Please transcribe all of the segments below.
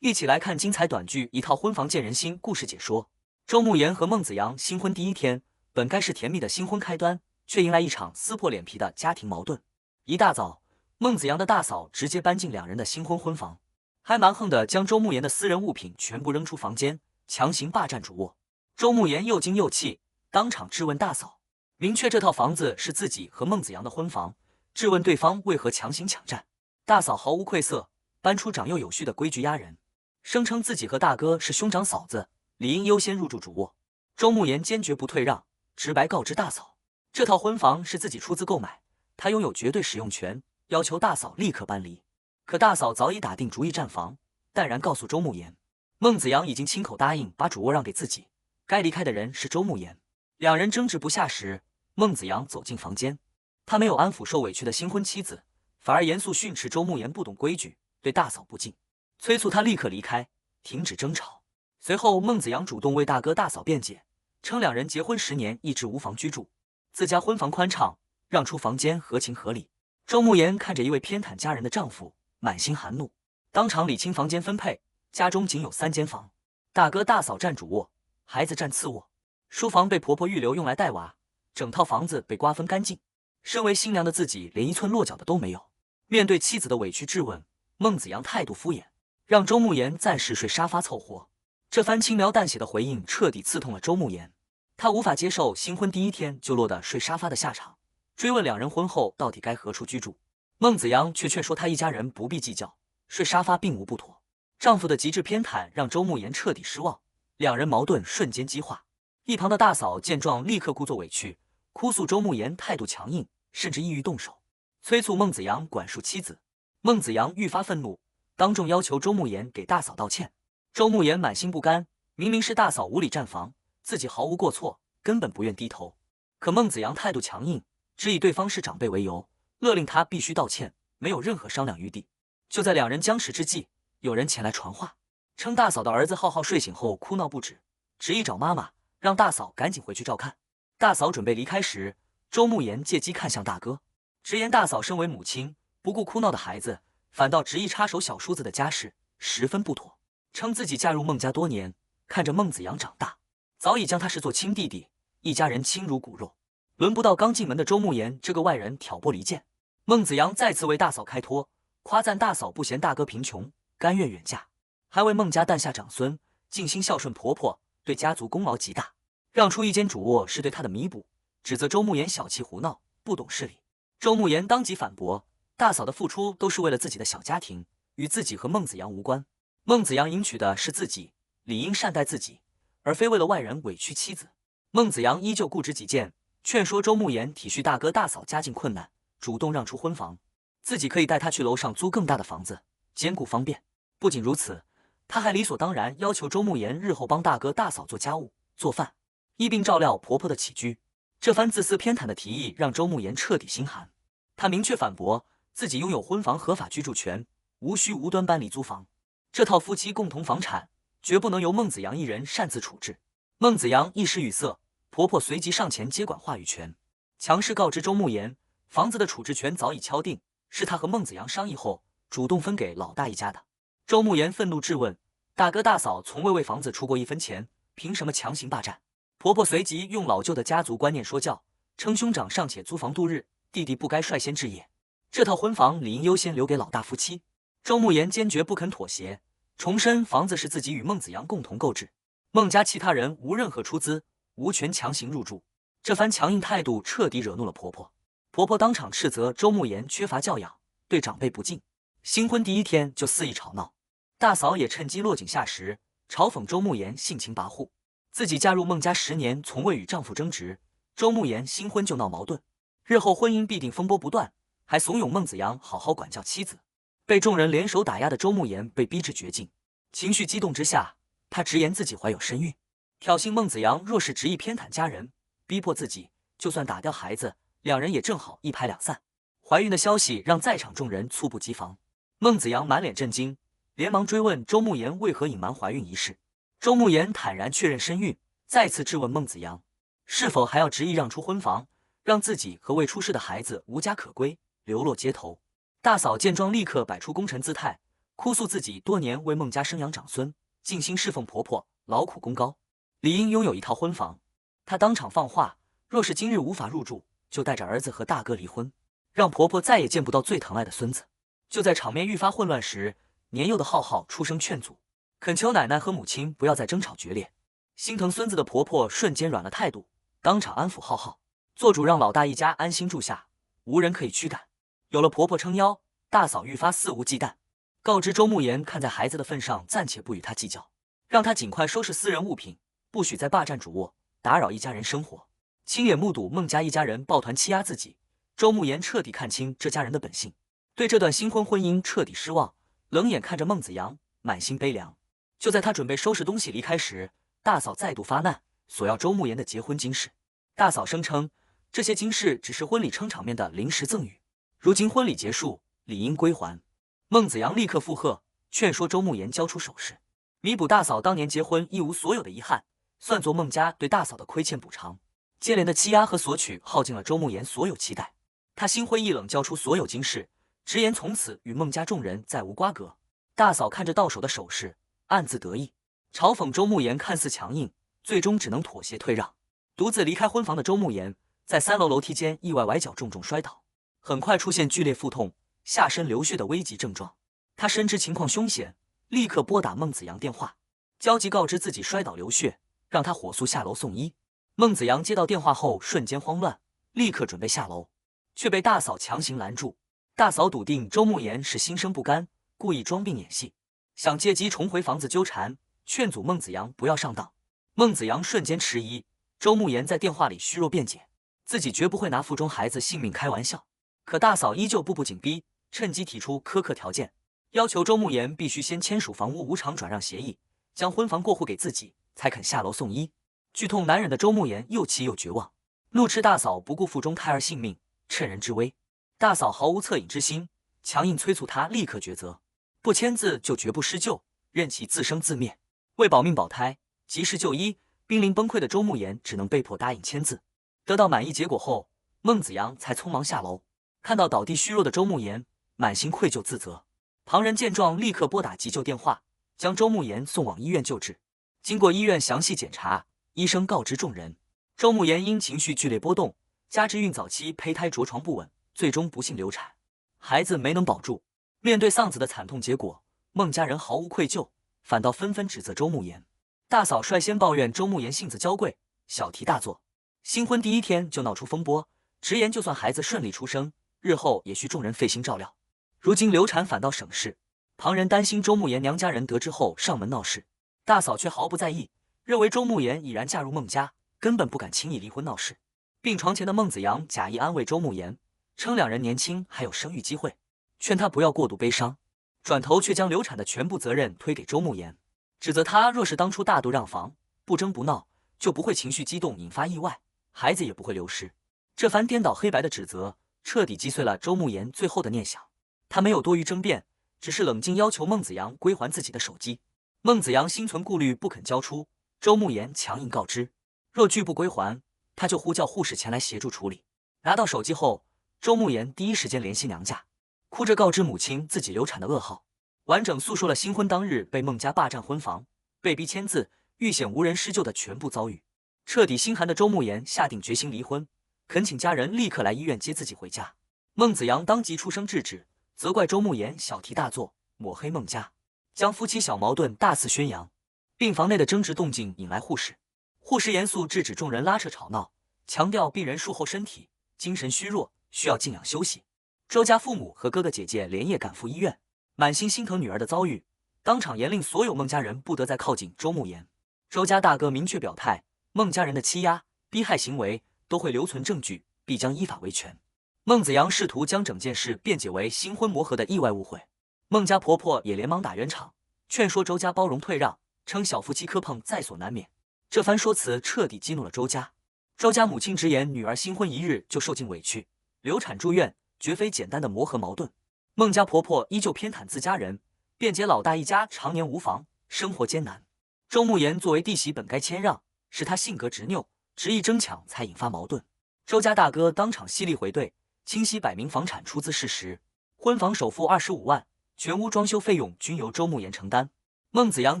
一起来看精彩短剧一套婚房见人心故事解说。周慕言和孟子阳新婚第一天，本该是甜蜜的新婚开端，却迎来一场撕破脸皮的家庭矛盾。一大早，孟子阳的大嫂直接搬进两人的新婚房，还蛮横的将周慕言的私人物品全部扔出房间，强行霸占主卧。周慕言又惊又气，当场质问大嫂，明确这套房子是自己和孟子阳的婚房，质问对方为何强行抢占。大嫂毫无愧色，搬出长幼有序的规矩压人，声称自己和大哥是兄长嫂子，理应优先入住主卧。周慕言坚决不退让，直白告知大嫂，这套婚房是自己出资购买，他拥有绝对使用权，要求大嫂立刻搬离。可大嫂早已打定主意占房，淡然告诉周慕言，孟子阳已经亲口答应把主卧让给自己，该离开的人是周慕言。两人争执不下时，孟子阳走进房间，他没有安抚受委屈的新婚妻子，反而严肃训斥周慕言不懂规矩，对大嫂不敬，催促他立刻离开，停止争吵。随后，孟子阳主动为大哥大嫂辩解，称两人结婚10年一直无房居住，自家婚房宽敞，让出房间合情合理。周慕言看着一位偏袒家人的丈夫，满心寒怒，当场理清房间分配，家中仅有3间房，大哥大嫂占主卧，孩子占次卧，书房被婆婆预留用来带娃，整套房子被瓜分干净。身为新娘的自己连1寸落脚的都没有。面对妻子的委屈质问，孟子阳态度敷衍，让周慕言暂时睡沙发凑合。这番轻描淡写的回应彻底刺痛了周慕言，他无法接受新婚第一天就落得睡沙发的下场，追问两人婚后到底该何处居住。孟子阳却劝说他一家人不必计较，睡沙发并无不妥。丈夫的极致偏袒让周慕言彻底失望，两人矛盾瞬间激化。一旁的大嫂见状立刻故作委屈，哭诉周慕言态度强硬，甚至意欲动手，催促孟子阳管束妻子。孟子阳愈发愤怒，当众要求周慕言给大嫂道歉。周慕言满心不甘，明明是大嫂无理占房，自己毫无过错，根本不愿低头。可孟子阳态度强硬，只以对方是长辈为由，勒令他必须道歉，没有任何商量余地。就在两人僵持之际，有人前来传话，称大嫂的儿子浩浩睡醒后哭闹不止，执意找妈妈，让大嫂赶紧回去照看。大嫂准备离开时，周慕言借机看向大哥，直言大嫂身为母亲，不顾哭闹的孩子，反倒执意插手小叔子的家事，十分不妥，称自己嫁入孟家多年，看着孟子阳长大，早已将他视作亲弟弟，一家人亲如骨肉，轮不到刚进门的周慕言这个外人挑拨离间。孟子阳再次为大嫂开脱，夸赞大嫂不嫌大哥贫穷，甘愿远嫁，还为孟家诞下长孙，尽心孝顺婆婆，对家族功劳极大。让出1间主卧是对他的弥补，指责周慕言小气胡闹，不懂事理。周慕言当即反驳，大嫂的付出都是为了自己的小家庭，与自己和孟子阳无关。孟子阳迎娶的是自己，理应善待自己，而非为了外人委屈妻子。孟子阳依旧固执己见，劝说周慕言体恤大哥大嫂家境困难，主动让出婚房，自己可以带他去楼上租更大的房子，兼顾方便。不仅如此，他还理所当然要求周慕言日后帮大哥大嫂做家务、做饭，一并照料婆婆的起居。这番自私偏袒的提议让周慕言彻底心寒，他明确反驳自己拥有婚房合法居住权，无需无端搬离租房，这套夫妻共同房产绝不能由孟子阳一人擅自处置。孟子阳一时语塞，婆婆随即上前接管话语权，强势告知周慕言，房子的处置权早已敲定，是他和孟子阳商议后主动分给老大一家的。周慕言愤怒质问，大哥大嫂从未为房子出过1分钱，凭什么强行霸占？婆婆随即用老旧的家族观念说教，称兄长尚且租房度日，弟弟不该率先置业，这套婚房理应优先留给老大夫妻。周慕言坚决不肯妥协，重申房子是自己与孟子阳共同购置，孟家其他人无任何出资，无权强行入住。这番强硬态度彻底惹怒了婆婆，婆婆当场斥责周慕言缺乏教养，对长辈不敬，新婚第一天就肆意吵闹。大嫂也趁机落井下石，嘲讽周慕言性情跋扈，自己嫁入孟家10年从未与丈夫争执，周慕言新婚就闹矛盾，日后婚姻必定风波不断，还怂恿孟子阳好好管教妻子。被众人联手打压的周慕言被逼至绝境，情绪激动之下，他直言自己怀有身孕，挑衅孟子阳若是执意偏袒家人，逼迫自己就算打掉孩子，两人也正好一拍两散。怀孕的消息让在场众人猝不及防，孟子阳满脸震惊，连忙追问周慕言为何隐瞒怀孕一事。周慕言坦然确认身孕，再次质问孟子阳是否还要执意让出婚房，让自己和未出世的孩子无家可归，流落街头。大嫂见状立刻摆出功臣姿态，哭诉自己多年为孟家生养长孙，尽心侍奉婆婆，劳苦功高，理应拥有一套婚房。她当场放话，若是今日无法入住，就带着儿子和大哥离婚，让婆婆再也见不到最疼爱的孙子。就在场面愈发混乱时，年幼的浩浩出声劝阻，恳求奶奶和母亲不要再争吵决裂。心疼孙子的婆婆瞬间软了态度，当场安抚浩浩，做主让老大一家安心住下，无人可以驱赶。有了婆婆撑腰，大嫂愈发肆无忌惮，告知周慕言看在孩子的份上，暂且不与他计较，让他尽快收拾私人物品，不许再霸占主卧，打扰一家人生活。亲眼目睹孟家一家人抱团欺压自己，周慕言彻底看清这家人的本性，对这段新婚婚姻彻底失望，冷眼看着孟子阳，满心悲凉。就在他准备收拾东西离开时，大嫂再度发难，索要周慕言的结婚金饰。大嫂声称，这些金饰只是婚礼撑场面的临时赠与，如今婚礼结束，理应归还。孟子阳立刻附和，劝说周慕言交出首饰，弥补大嫂当年结婚一无所有的遗憾，算作孟家对大嫂的亏欠补偿。接连的欺压和索取耗尽了周慕言所有期待，他心灰意冷，交出所有金饰，直言从此与孟家众人再无瓜葛。大嫂看着到手的首饰，暗自得意，嘲讽周慕言看似强硬，最终只能妥协退让。独自离开婚房的周慕言，在3楼楼梯间意外崴脚，重重摔倒，很快出现剧烈腹痛、下身流血的危急症状。他深知情况凶险，立刻拨打孟子阳电话，焦急告知自己摔倒流血，让他火速下楼送医。孟子阳接到电话后瞬间慌乱，立刻准备下楼，却被大嫂强行拦住。大嫂笃定周慕言是心生不甘，故意装病演戏，想借机重回房子纠缠，劝阻孟子阳不要上当。孟子阳瞬间迟疑，周慕言在电话里虚弱辩解，自己绝不会拿腹中孩子性命开玩笑。可大嫂依旧步步紧逼，趁机提出苛刻条件，要求周慕言必须先签署房屋无偿转让协议，将婚房过户给自己，才肯下楼送医。剧痛难忍的周慕言又气又绝望，怒斥大嫂不顾腹中胎儿性命，趁人之危。大嫂毫无恻隐之心，强硬催促他立刻抉择，不签字就绝不施救，任其自生自灭。为保命保胎，及时就医，濒临崩溃的周慕言只能被迫答应签字。得到满意结果后，孟子阳才匆忙下楼，看到倒地虚弱的周慕言，满心愧疚自责。旁人见状，立刻拨打急救电话，将周慕言送往医院救治。经过医院详细检查，医生告知众人，周慕言因情绪剧烈波动，加之孕早期胚胎着床不稳，最终不幸流产，孩子没能保住。面对丧子的惨痛结果，孟家人毫无愧疚，反倒纷纷指责周慕言。大嫂率先抱怨周慕言性子娇贵，小题大做，新婚第一天就闹出风波，直言就算孩子顺利出生，日后也需众人费心照料。如今流产反倒省事，旁人担心周慕言娘家人得知后上门闹事，大嫂却毫不在意，认为周慕言已然嫁入孟家，根本不敢轻易离婚闹事。病床前的孟子阳假意安慰周慕言，称两人年轻还有生育机会，劝他不要过度悲伤，转头却将流产的全部责任推给周慕言，指责他若是当初大度让房，不争不闹，就不会情绪激动引发意外，孩子也不会流失。这番颠倒黑白的指责彻底击碎了周慕言最后的念想，他没有多余争辩，只是冷静要求孟子阳归还自己的手机。孟子阳心存顾虑不肯交出，周慕言强硬告知，若拒不归还，他就呼叫护士前来协助处理。拿到手机后，周慕言第一时间联系娘家，哭着告知母亲自己流产的噩耗，完整诉说了新婚当日被孟家霸占婚房、被逼签字、遇险无人施救的全部遭遇。彻底心寒的周慕言下定决心离婚，恳请家人立刻来医院接自己回家。孟子阳当即出声制止，责怪周慕言小题大做，抹黑孟家，将夫妻小矛盾大肆宣扬。病房内的争执动静引来护士，护士严肃制止众人拉扯吵闹，强调病人术后身体精神虚弱，需要静养休息。周家父母和哥哥姐姐连夜赶赴医院，满心心疼女儿的遭遇，当场严令所有孟家人不得再靠近周慕言。周家大哥明确表态，孟家人的欺压、逼害行为都会留存证据，必将依法维权。孟子阳试图将整件事辩解为新婚磨合的意外误会，孟家婆婆也连忙打圆场，劝说周家包容退让，称小夫妻磕碰在所难免。这番说辞彻底激怒了周家。周家母亲直言，女儿新婚一日就受尽委屈，流产住院绝非简单的磨合矛盾。孟家婆婆依旧偏袒自家人，辩解老大一家常年无房，生活艰难。周慕言作为弟媳本该谦让，是他性格执拗，执意争抢才引发矛盾。周家大哥当场犀利回怼，清晰摆明房产出资事实，婚房首付25万，全屋装修费用均由周慕言承担。孟子阳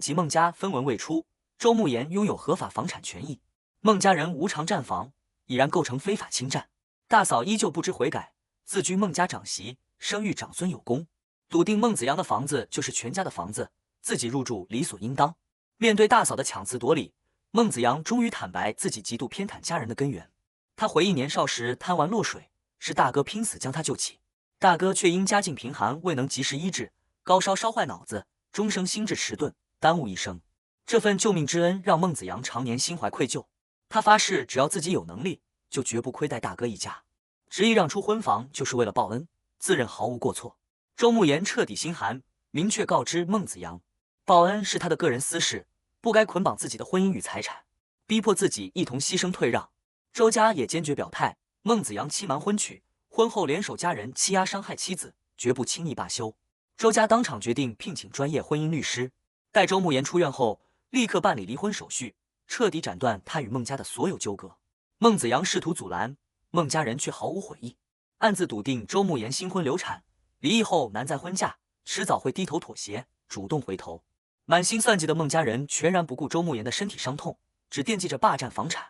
及孟家分文未出，周慕言拥有合法房产权益，孟家人无偿占房，已然构成非法侵占。大嫂依旧不知悔改，自居孟家长媳，生育长孙有功，笃定孟子阳的房子就是全家的房子，自己入住理所应当。面对大嫂的强词夺理，孟子阳终于坦白自己极度偏袒家人的根源。他回忆年少时贪玩落水，是大哥拼死将他救起，大哥却因家境贫寒未能及时医治，高烧烧坏脑子，终生心智迟钝，耽误一生。这份救命之恩让孟子阳常年心怀愧疚，他发誓只要自己有能力，就绝不亏待大哥一家，执意让出婚房就是为了报恩，自认毫无过错。周慕言彻底心寒，明确告知孟子阳，报恩是他的个人私事，不该捆绑自己的婚姻与财产，逼迫自己一同牺牲退让。周家也坚决表态，孟子阳欺瞒婚娶，婚后联手家人欺压伤害妻子，绝不轻易罢休。周家当场决定聘请专业婚姻律师，待周慕言出院后，立刻办理离婚手续，彻底斩断他与孟家的所有纠葛。孟子阳试图阻拦，孟家人却毫无悔意，暗自笃定周慕言新婚流产，离异后难再婚嫁，迟早会低头妥协，主动回头。满心算计的孟家人全然不顾周慕言的身体伤痛，只惦记着霸占房产。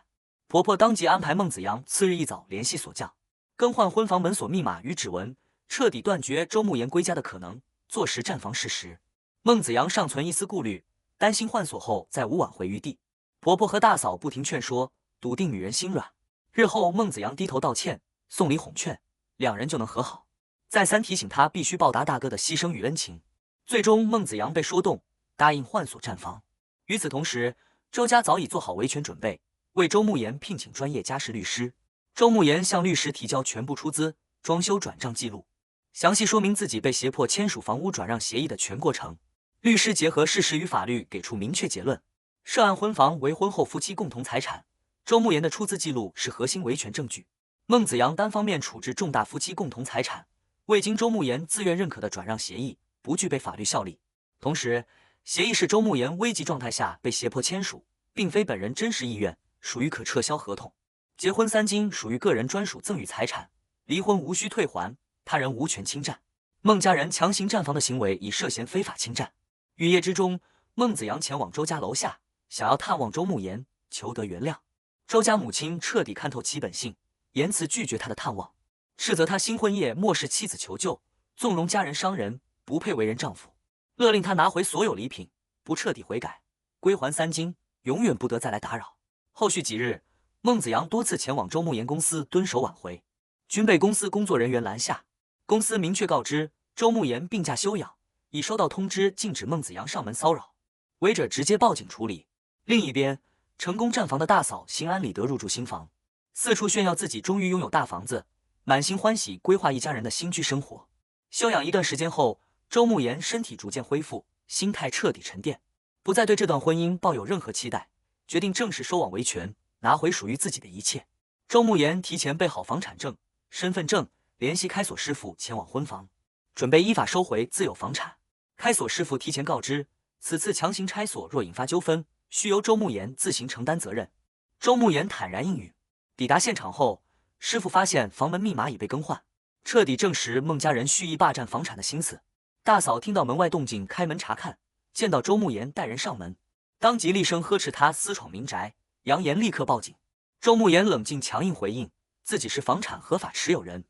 婆婆当即安排孟子阳次日一早联系锁匠，更换婚房门锁密码与指纹，彻底断绝周慕言归家的可能，坐实占房事实。孟子阳尚存一丝顾虑，担心换锁后再无挽回余地。婆婆和大嫂不停劝说，笃定女人心软，日后孟子阳低头道歉，送礼哄劝，两人就能和好。再三提醒他必须报答大哥的牺牲与恩情。最终孟子阳被说动，答应换锁占房。与此同时，周家早已做好维权准备，为周慕言聘请专业家事律师。周慕言向律师提交全部出资、装修转账记录，详细说明自己被胁迫签署房屋转让协议的全过程。律师结合事实与法律，给出明确结论：涉案婚房为婚后夫妻共同财产，周慕言的出资记录是核心维权证据。孟子阳单方面处置重大夫妻共同财产，未经周慕言自愿认可的转让协议，不具备法律效力。同时，协议是周慕言危急状态下被胁迫签署，并非本人真实意愿，属于可撤销合同。结婚3金属于个人专属赠与财产，离婚无需退还，他人无权侵占。孟家人强行占房的行为已涉嫌非法侵占。雨夜之中，孟子阳前往周家楼下，想要探望周慕言，求得原谅。周家母亲彻底看透其本性，言辞拒绝他的探望，斥责他新婚夜漠视妻子求救，纵容家人伤人，不配为人丈夫，勒令他拿回所有礼品，不彻底悔改，归还3金，永远不得再来打扰。后续几日，孟子阳多次前往周慕言公司蹲守挽回，均被公司工作人员拦下。公司明确告知周慕言病假休养，已收到通知禁止孟子阳上门骚扰，违者直接报警处理。另一边，成功占房的大嫂心安理得入住新房，四处炫耀自己终于拥有大房子，满心欢喜规划一家人的新居生活。休养一段时间后，周慕言身体逐渐恢复，心态彻底沉淀，不再对这段婚姻抱有任何期待，决定正式收网维权，拿回属于自己的一切。周慕言提前备好房产证、身份证，联系开锁师傅前往婚房，准备依法收回自有房产。开锁师傅提前告知，此次强行拆锁若引发纠纷，需由周慕言自行承担责任。周慕言坦然应允。抵达现场后，师傅发现房门密码已被更换，彻底证实孟家人蓄意霸占房产的心思。大嫂听到门外动静，开门查看，见到周慕言带人上门，当即厉声呵斥他私闯民宅，扬言立刻报警。周慕言冷静强硬回应，自己是房产合法持有人，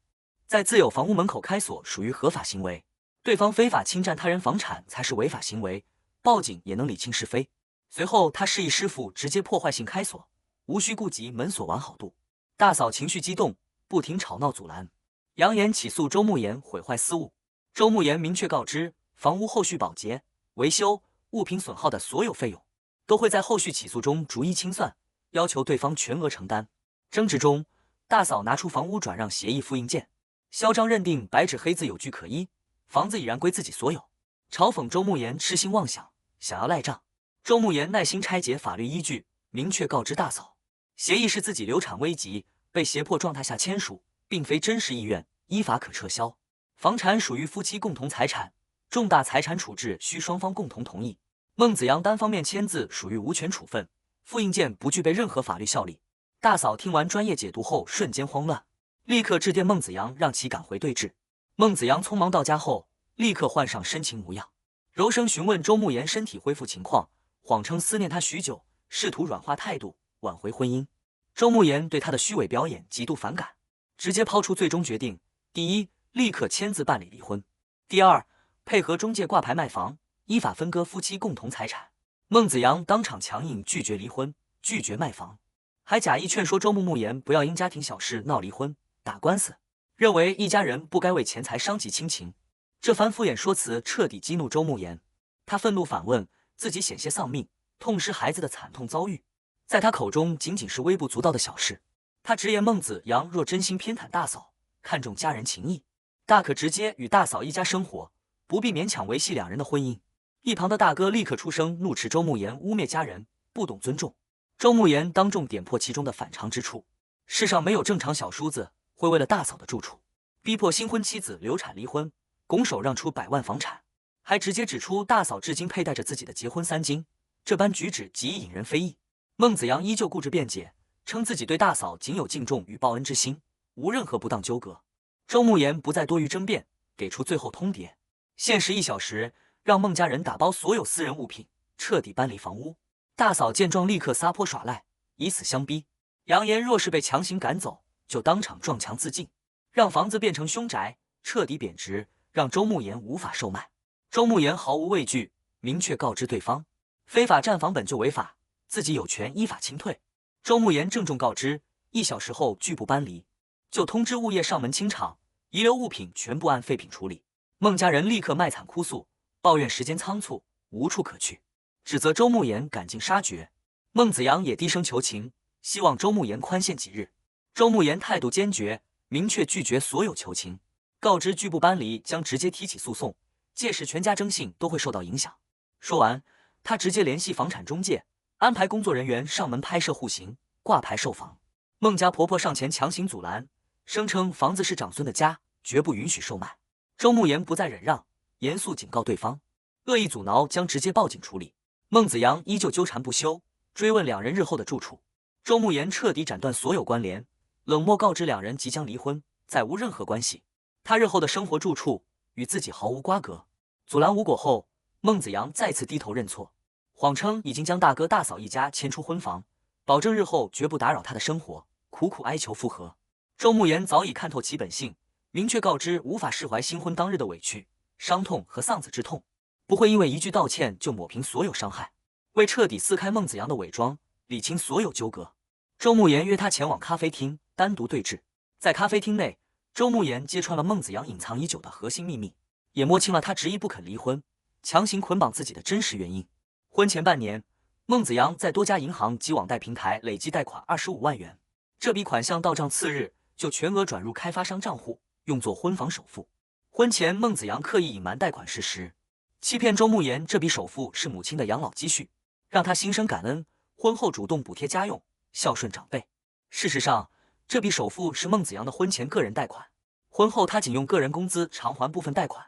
在自有房屋门口开锁属于合法行为，对方非法侵占他人房产才是违法行为，报警也能理清是非。随后他示意师傅直接破坏性开锁，无需顾及门锁完好度。大嫂情绪激动，不停吵闹阻拦，扬言起诉周慕言毁坏私物。周慕言明确告知，房屋后续保洁、维修、物品损耗的所有费用，都会在后续起诉中逐一清算，要求对方全额承担。争执中，大嫂拿出房屋转让协议复印件，嚣张认定白纸黑字有据可依，房子已然归自己所有，嘲讽周慕言痴心妄想，想要赖账。周慕言耐心拆解法律依据，明确告知大嫂，协议是自己流产危急，被胁迫状态下签署，并非真实意愿，依法可撤销。房产属于夫妻共同财产，重大财产处置需双方共同同意。孟子阳单方面签字属于无权处分，复印件不具备任何法律效力。大嫂听完专业解读后瞬间慌乱，立刻致电孟子阳让其赶回对质。孟子阳匆忙到家后，立刻换上深情模样，柔声询问周慕言身体恢复情况，谎称思念他许久，试图软化态度，挽回婚姻。周慕言对他的虚伪表演极度反感，直接抛出最终决定：第一，立刻签字办理离婚；第二，配合中介挂牌卖房，依法分割夫妻共同财产。孟子阳当场强硬拒绝离婚，拒绝卖房，还假意劝说周慕言不要因家庭小事闹离婚、打官司，认为一家人不该为钱财伤及亲情。这番敷衍说辞彻底激怒周慕言，他愤怒反问自己险些丧命，痛失孩子的惨痛遭遇，在他口中仅仅是微不足道的小事。他直言孟子阳若真心偏袒大嫂，看重家人情谊，大可直接与大嫂一家生活，不必勉强维系两人的婚姻。一旁的大哥立刻出声怒斥周慕言污蔑家人，不懂尊重。周慕言当众点破其中的反常之处，世上没有正常小叔子会为了大嫂的住处，逼迫新婚妻子流产离婚，拱手让出100万房产，还直接指出大嫂至今佩戴着自己的结婚3金，这般举止极易引人非议。孟子阳依旧固执辩解，称自己对大嫂仅有敬重与报恩之心，无任何不当纠葛。周慕言不再多余争辩，给出最后通牒：限时1小时，让孟家人打包所有私人物品，彻底搬离房屋。大嫂见状立刻撒泼耍赖，以此相逼，扬言若是被强行赶走，就当场撞墙自尽，让房子变成凶宅，彻底贬值，让周慕言无法售卖。周慕言毫无畏惧，明确告知对方，非法占房本就违法，自己有权依法清退。周慕言郑重告知，1小时后拒不搬离，就通知物业上门清场，遗留物品全部按废品处理。孟家人立刻卖惨哭诉，抱怨时间仓促，无处可去，指责周慕言赶尽杀绝。孟子阳也低声求情，希望周慕言宽限几日。周慕言态度坚决，明确拒绝所有求情，告知拒不搬离将直接提起诉讼，届时全家征信都会受到影响。说完，他直接联系房产中介，安排工作人员上门拍摄户型、挂牌售房。孟家婆婆上前强行阻拦，声称房子是长孙的家，绝不允许售卖。周慕言不再忍让，严肃警告对方，恶意阻挠将直接报警处理。孟子阳依旧纠缠不休，追问两人日后的住处。周慕言彻底斩断所有关联，冷漠告知两人即将离婚，再无任何关系，他日后的生活住处与自己毫无瓜葛。阻拦无果后，孟子阳再次低头认错，谎称已经将大哥大嫂一家迁出婚房，保证日后绝不打扰他的生活，苦苦哀求复合。周慕言早已看透其本性，明确告知无法释怀新婚当日的委屈、伤痛和丧子之痛，不会因为一句道歉就抹平所有伤害。为彻底撕开孟子阳的伪装，理清所有纠葛，周慕言约他前往咖啡厅单独对峙。在咖啡厅内，周慕言揭穿了孟子阳隐藏已久的核心秘密，也摸清了他执意不肯离婚、强行捆绑自己的真实原因。婚前半年，孟子阳在多家银行及网贷平台累计贷款25万元，这笔款项到账次日就全额转入开发商账户，用作婚房首付。婚前孟子阳刻意隐瞒贷款事实，欺骗周慕言这笔首付是母亲的养老积蓄，让他心生感恩，婚后主动补贴家用，孝顺长辈。事实上，这笔首付是孟子阳的婚前个人贷款，婚后他仅用个人工资偿还部分贷款，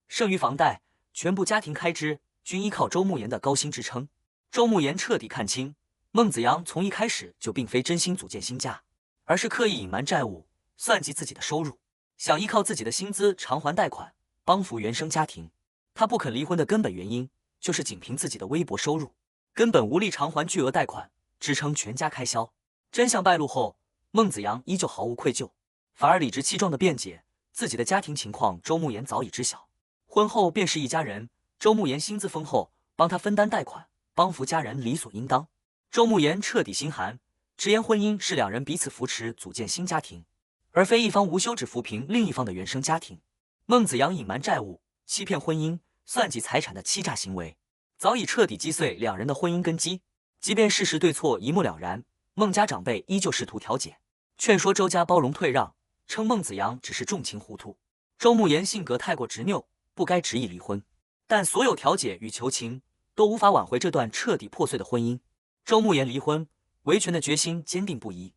剩余房贷全部家庭开支均依靠周慕言的高薪支撑。周慕言彻底看清，孟子阳从一开始就并非真心组建新家，而是刻意隐瞒债务，算计自己的收入，想依靠自己的薪资偿还贷款，帮扶原生家庭。他不肯离婚的根本原因，就是仅凭自己的微薄收入，根本无力偿还巨额贷款，支撑全家开销。真相败露后，孟子阳依旧毫无愧疚，反而理直气壮地辩解自己的家庭情况周慕言早已知晓，婚后便是一家人，周慕言薪资丰厚，帮他分担贷款，帮扶家人理所应当。周慕言彻底心寒，直言婚姻是两人彼此扶持组建新家庭，而非一方无休止扶贫另一方的原生家庭。孟子阳隐瞒债务、欺骗婚姻、算计财产的欺诈行为，早已彻底击碎两人的婚姻根基。即便事实对错一目了然，孟家长辈依旧试图调解，劝说周家包容退让，称孟子阳只是重情糊涂，周慕言性格太过执拗，不该执意离婚。但所有调解与求情都无法挽回这段彻底破碎的婚姻。周慕言离婚维权的决心坚定不移，